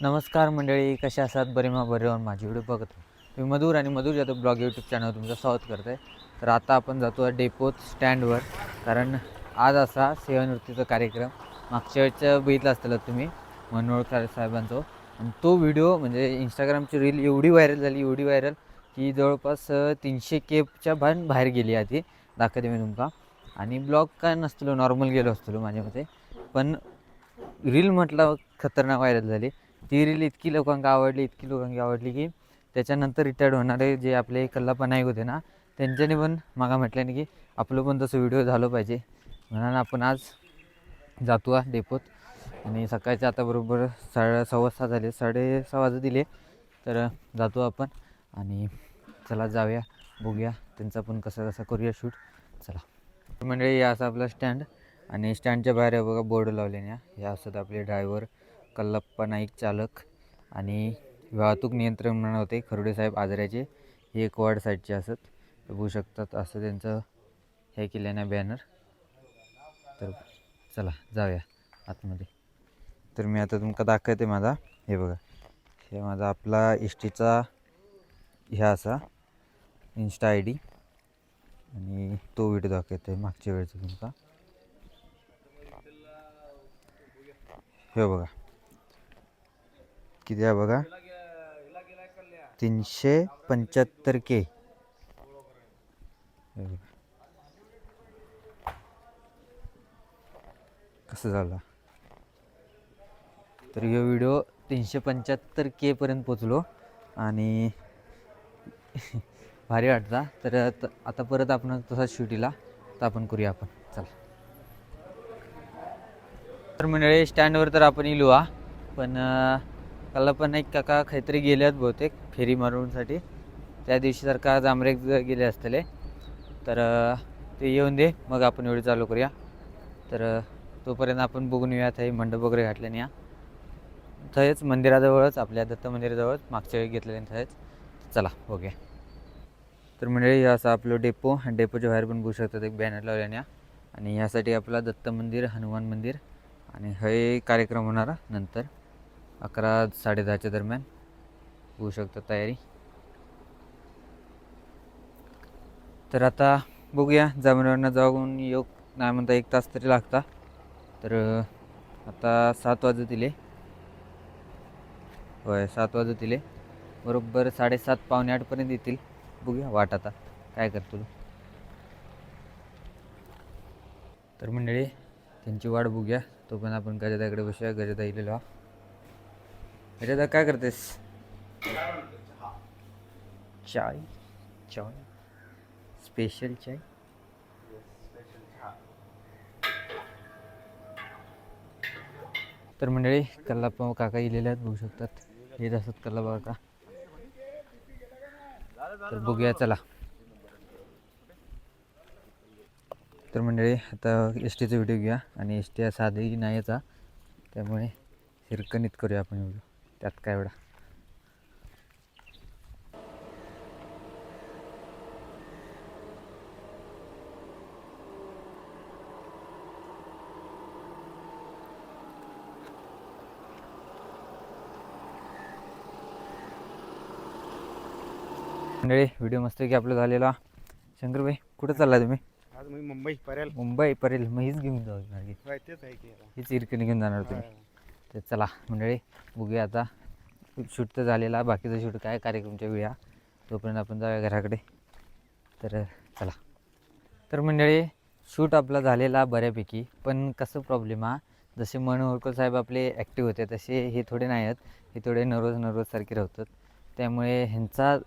नमस्कार मंडळी, कशा असात? बरे बरे माझी व्हिडिओ बघतो तुम्ही मधुर आणि मधुर जाधव ब्लॉग यूट्यूब चॅनल तुमचं स्वागत करत आहे. तर आता आपण जातो आहे डेपोत स्टँडवर, कारण आज असा सेवानिवृत्तीचा कार्यक्रम मागच्या वेळचं बघितलं असतं तुम्ही मनोहर साहेबांचा. आणि तो व्हिडिओ म्हणजे इंस्टाग्रामची रील एवढी व्हायरल की जवळपास 300Kच्या बाहेर गेली. आधी दाखवते मी तुमका. आणि ब्लॉग काय नसतो, नॉर्मल गेलो असतो माझ्या मते, पण रील म्हटलं खतरनाक व्हायरल झाली. ती रील इतकी लोकांना आवडली की त्याच्यानंतर रिटायर्ड होणारे जे आपले कल्लाप्पा नाईक होते ना, त्यांच्याने पण मागा म्हटल्याने की आपलं पण तसं व्हिडिओ झालं पाहिजे म्हणून आपण आज जातो डेपोत. आणि सकाळचे आता बरोबर 6:15 झाले, 6:30 वाजत दिले. तर जातो आपण आणि चला जाऊया, बघूया त्यांचा पण कसं करूया शूट. चला मंडळी, या असं आपला स्टँड आणि स्टँडच्या बाहेर बघा बोर्ड लावलेने. हे असत आपले ड्रायव्हर कल्लप्पा नाईक चालक आणि वाहतूक नियंत्रण म्हणून होते खरुडे साहेब आजऱ्याचे. हे एक वार्ड साईडचे असत, बघू शकतात असं त्यांचं हे केल्याने बॅनर. तर चला जाऊया आतमध्ये. तर मी आता तुमका दाखवते माझा, हे बघा, हे माझा आपला एसटीचा ह्या असा इन्स्टा ID आणि तो व्हिडिओ दाखवते मागच्या वेळेचा तुमका. हे बघा किती आहे बघा, 375K. कसं झालं तर हा व्हिडिओ 375K पर्यंत पोचलो आणि भारी वाटता. तर आता परत आपण तसाच शूटिला तर आपण करूया आपण. चला तर मंडळी, स्टँडवर तर आपण येलो पण कल्लाप्पा नाईक काका काहीतरी गेल्यात बहुतेक फेरी मारूनसाठी. त्या दिवशी सारखा जांभरेक गेले असतले. तर ते येऊन दे, मग आपण व्हिडिओ चालू करूया. तर तोपर्यंत आपण बघून येऊयात. हे मंडप वगैरे घातल्याने या थंयच मंदिराजवळच, आपल्या दत्त मंदिराजवळच मागच्या वेळी घेतलेले थंयच. चला बघूया. तर मंडळी, असं आपलं डेपो आणि डेपोच्या बाहेर पण बघू शकतात एक बॅनर लावल्याने. आणि यासाठी आपला दत्त मंदिर, हनुमान मंदिर आणि हे कार्यक्रम होणारा नंतर 11-10:30च्या दरम्यान. होऊ शकतं तयारी. तर आता बघूया, जामनेरवरनं जाऊन योग नाही म्हणता 1 तास तरी लागता. तर आता 7 वाजत दिले. होय, 7 वाजत दिले, बरोबर 7:30 पावणे 8पर्यंत येतील. बघूया वाट आता काय करतो. तर मंडळी, त्यांची वाट बघूया. तो पण आपण गजदाकडे बसूया. गजदा इलेलो. गजदा काय करतेस? चाय चाय स्पेशल चाय. तर मंडळी, कल्लाप्पा काका इलेले आहेत, बघू शकतात. येत असत कल्लाप्पा काका. तर बघूया चला. तर मंडळी, आता एसटीचा व्हिडिओ घ्या आणि एसटी साधी नाही याचा, त्यामुळे हिरकणीत करूया आपण व्हिडिओ. त्यात काय एवढा. मंडळी, व्हिडिओ मस्त की आपलं झालेला. शंकरभाई, कुठं चालला तुम्ही? आज मी मुंबई परेल. मुंबई परेल, मग हीच घेऊन जाऊ तेच आहे की हीच हिरकणी घेऊन जाणार तुम्ही. तर चला मंडळी, बघूया आता. शूट तर झालेला, बाकीचं शूट काय कार्यक्रमच्या वेळा, तोपर्यंत आपण जाऊया घराकडे. तर चला. तर मंडळी, शूट आपला झालेला बऱ्यापैकी, पण कसं प्रॉब्लेम हा, जसे मनोहरकर साहेब आपले ॲक्टिव्ह होते तसे हे थोडे नाही आहेत. हे थोडे नर्वससारखे राहतात. त्यामुळे ह्यांचा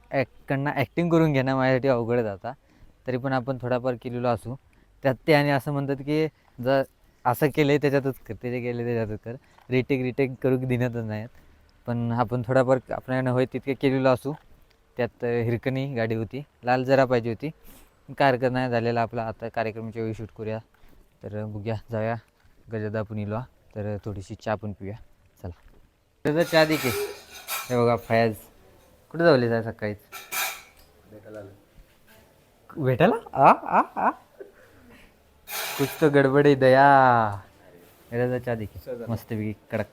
कडनं ॲक्टिंग करून घेणं माझ्यासाठी अवघड जाता. तरी पण आपण थोडाफार केलेलो असू. त्यात ते आणि असं म्हणतात की जर असं केलं आहे त्याच्यातच कर, त्याचे केले त्याच्यातच कर, रिटेक करू देण्यातच नाहीत. पण आपण थोडाफार आपल्याला होय तितके केलेलो असू. त्यात हिरकणी गाडी होती, लाल जरा पाहिजे होती. काय हरकत नाही, झालेला आपला. आता कार्यक्रमाच्या वेळी शूट करूया. तर बघूया, जाऊया. गजदा पण इलो, तर थोडीशी चहा पण पिऊया. चला. त्याचा चहा दे की. हे बघा फयाज कुठे जावले जाय सकाळीच भेटायला. आ आ आ कुछ तो गडबड आहे दया. चहा दे की मस्तपैकी कडक.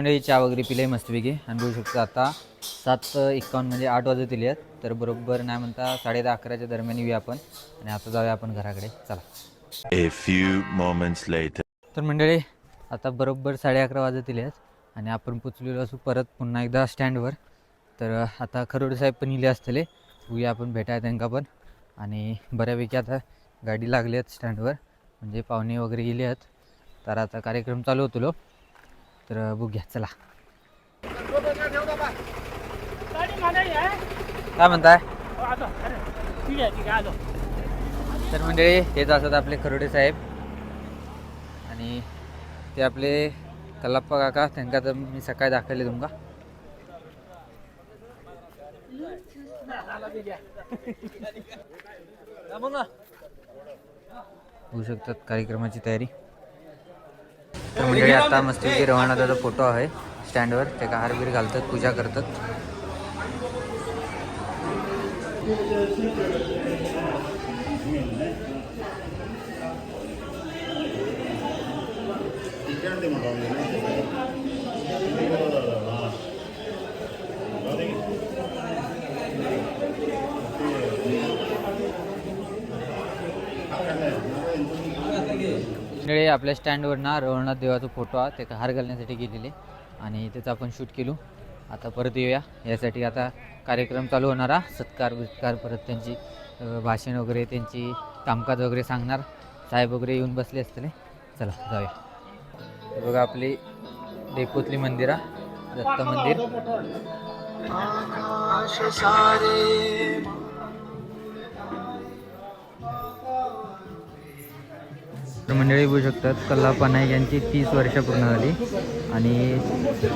म्हणजे चहा वगैरे पिले मस्तपैकी आणि बघू शकतो आता 7:51 म्हणजे 8 वाजत दिली आहेत. तर बरोबर नाही म्हणता 10:30-11च्या दरम्यान येऊया आपण आणि आता जाऊया आपण घराकडे. चला. A few moments later. तर मंडळी आता बरोबर 11:30 वाजत दिले आहेत आणि आपण पोचलेलो असू परत पुन्हा एकदा स्टँडवर. तर आता खरोडे साहेब पण इले असतले, उया आपण भेटाय त्यांना पण. आणि बऱ्यापैकी आता गाडी लागली आहेत स्टँडवर, म्हणजे पाहुणे वगैरे गेले आहेत. तर आता कार्यक्रम चालू होतो. तर बघूया चला. काय म्हणताय? तर मंडळी हेच असतात आपले खरोडे साहेब आणि ते आपले कल्लाप्पा काका. त्यांना तर मी सकाळी दाखवले तुमका. होऊ शकतात कार्यक्रमाची तयारी. तर मंडळी आता मस्तपैकी रवानाचा फोटो आहे स्टँडवर. ते का हारबीर घालतात, पूजा करतात. आपल्या स्टँडवर ना रवळनाथ देवाचा फोटो आहे, ते हार घालण्यासाठी गेलेले आणि त्याचं आपण शूट केलो. आता परत येऊया यासाठी. आता कार्यक्रम चालू होणारा सत्कार बित्कार, परत त्यांची भाषण वगैरे, त्यांची कामकाज वगैरे सांगणार साहेब वगैरे येऊन बसले असतले. चला जाऊया. हे बघा आपली डेपोतली मंदिरा, दत्त मंदिर. तर मंडळी बघू शकतात कल्लाप्पा नाईक यांची 30 वर्ष पूर्ण झाली आणि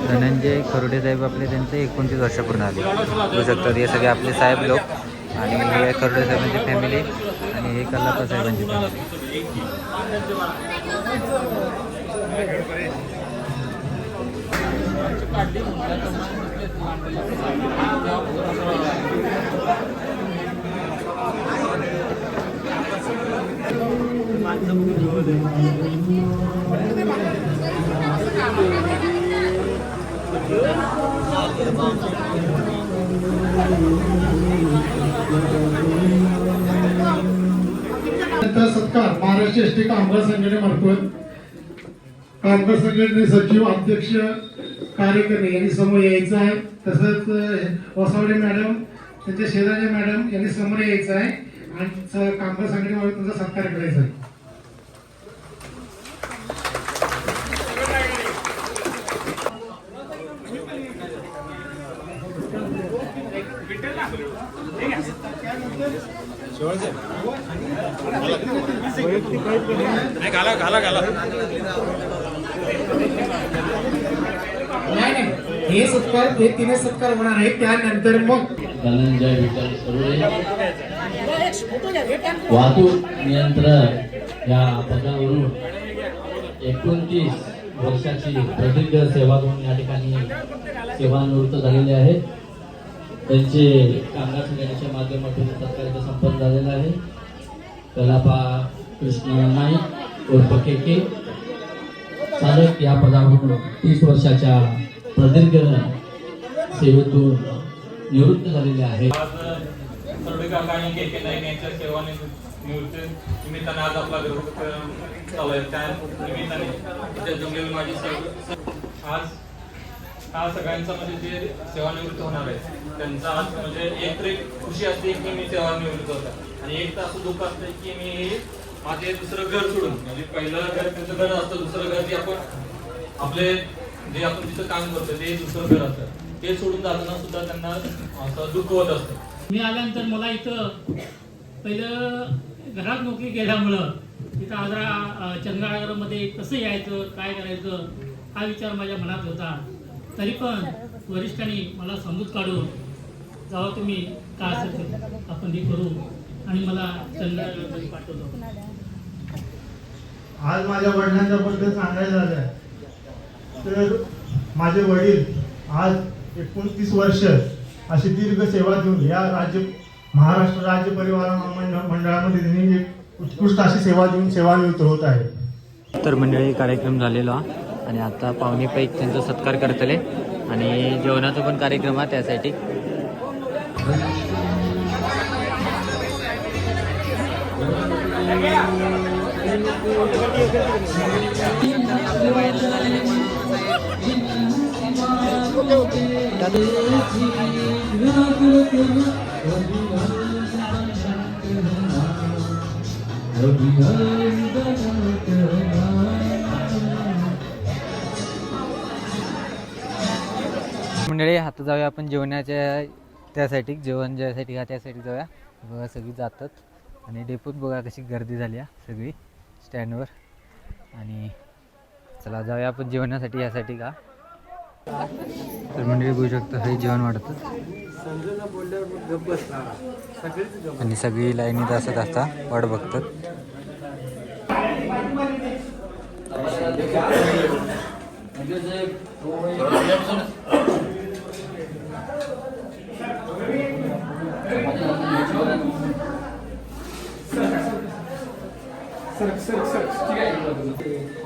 धनंजय खरोडे साहेब आपले त्यांचे 29 वर्ष पूर्ण झाली. बघू शकतात हे सगळे आपले साहेब लोक आणि हे खरोडे साहेबांची फॅमिली आणि हे कल्लाप्पा साहेबांची फॅमिली. सत्कार महाराष्ट्र एसटी कामगार संघटनेमार्फत कामगार संघटने सचिव अध्यक्ष कार्यकर्ते यांनी समोर यायचं आहे. तसंच वसावडे मॅडम, त्यांच्या शेजारच्या मॅडम यांनी समोर यायचं आहे आणि कामगार संघटनेमार्फत त्यांचा सत्कार करायचा आहे. हे सत्कार हे तिने सत्कार होणार आहे. त्यानंतर मग धनंजय विठ्ठल सरोडे वाहतूक नियंत्रक या पदावरून 29 वर्षाची प्रदीर्घ सेवा देऊन या ठिकाणी सेवानिवृत्त झालेले आहेत. त्यांचे कामगार संघटनेच्या माध्यमातून सत्कार संपन्न झालेला आहे. कलापा कृष्ण नाईक उर्फ के चालक या पदावरून 30 वर्षाच्या प्रदीर्घ सेवेतून निवृत्त झालेले आहेत. खरोडे काका आणि के नाईक यांच्या सेवानिवृत्ती निमित्ताने आज आपला कार्यक्रम चालू आहे. त्या निमित्ताने इथे जमलेली माझी आज हा सगळ्यांचा म्हणजे जे सेवानिवृत्त होणार आहे त्यांचा आज म्हणजे एक तर एक खुशी असते की मी सेवानिवृत्त होतो आणि एक तर असं दुःख असतं की मी माझे दुसरं घर सोडून, म्हणजे पहिलं घर त्यांचं घर असतं, दुसरं घर जे आपण आपले जे आपण तिथं काम करतो ते दुसरं घर असतं, ते सोडून जाताना सुद्धा त्यांना असं दुःख होत असतं. मी आल्यानंतर मला इथं पहिलं घरात नोकरी केल्यामुळं इथं आजरा चंद्रनगरमध्ये कसं यायचं, काय करायचं हा विचार माझ्या मनात होता. तरी पण वरिष्ठांनी मला समजूत काढून जेव्हा तुम्ही काय असेल ते आपण हे करू आणि मला चंद्रनगरमध्ये पाठवतो. आज माझ्या वडिलांच्या बद्दल सांगायचं झालं तर माझे वडील आज 29 वर्ष अशी दीर्घ सेवा देऊन या महाराष्ट्र राज्य परिवहन मंडळामध्ये त्यांनी एक उत्कृष्ट अशी सेवा देऊन सेवानिवृत्त होत आहे. तर मंडळी कार्यक्रम झालेला आणि आता पाहुणे पैक त्यांचा सत्कार करतले आणि जेवणाचा पण कार्यक्रम आहे त्यासाठी. मंडळी आता जाऊया आपण जेवणाच्या त्यासाठी, जेवण ज्यासाठी का त्यासाठी जाऊया. बघा सगळी जातात आणि डेपोत बघा कशी गर्दी झाली आहे सगळी स्टँडवर. आणि चला जाऊया आपण जेवणासाठी यासाठी का. तर मंडळी बघू शकता हे जेवण वाढतं आणि सगळी लाईनीत असत असता वाट बघतात.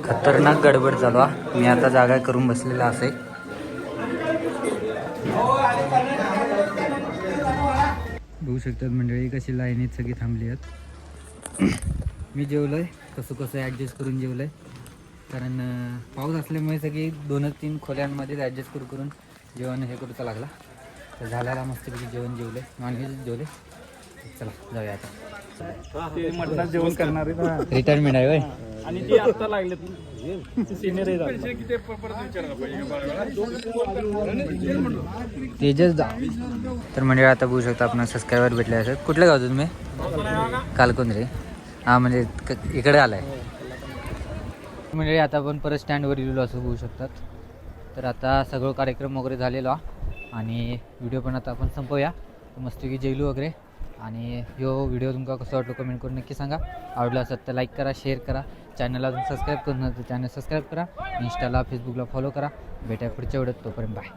खतरनाक गडबड चालू आहे. मी आता जागा करून बसलेला असे. बघू शकतात मंडळी कशी लाईनीत सगळी थांबली आहेत. मी जेवलोय कसं ॲडजस्ट करून जेवलोय, कारण पाऊस असल्यामुळे सगळी 2-3 खोल्यांमध्येच ॲडजस्ट करून जेवण हे करूचा लागला. तर झाल्याला मस्तपैकी जेवण जेवले, नॉनव्हेज जेवले. चला जाऊया आता. जेवण करणार रिटायरमेंट आहे होय. आणि ती आता लागले सिनियर तेजस दा. तर म्हणजे आता बघू शकता आपण सबस्क्रायबर भेटले असतात. कुठल्या गावातून तुम्ही? कालकोंद्रे. हां म्हणजे इकडे आलाय म्हणजे. आता आपण परत स्टँडवर गेलो असं बघू शकतात. तर आता सगळं कार्यक्रम वगैरे झालेला आणि व्हिडिओ पण आता आपण संपवूया. मस्तपैकी जेवलो वगैरे. आणि ह्यो व्हिडिओ तुमका कसं वाटलं कमेंट करून नक्की सांगा. आवडला असेल तर लाईक करा, शेअर करा. चॅनलला अजून सबस्क्राईब करून तर चॅनल सबस्क्राईब करा. इंस्टाला फेसबुकला फॉलो करा. भेटाय पुढच्या व्हिडिओत. तोपर्यंत बाय.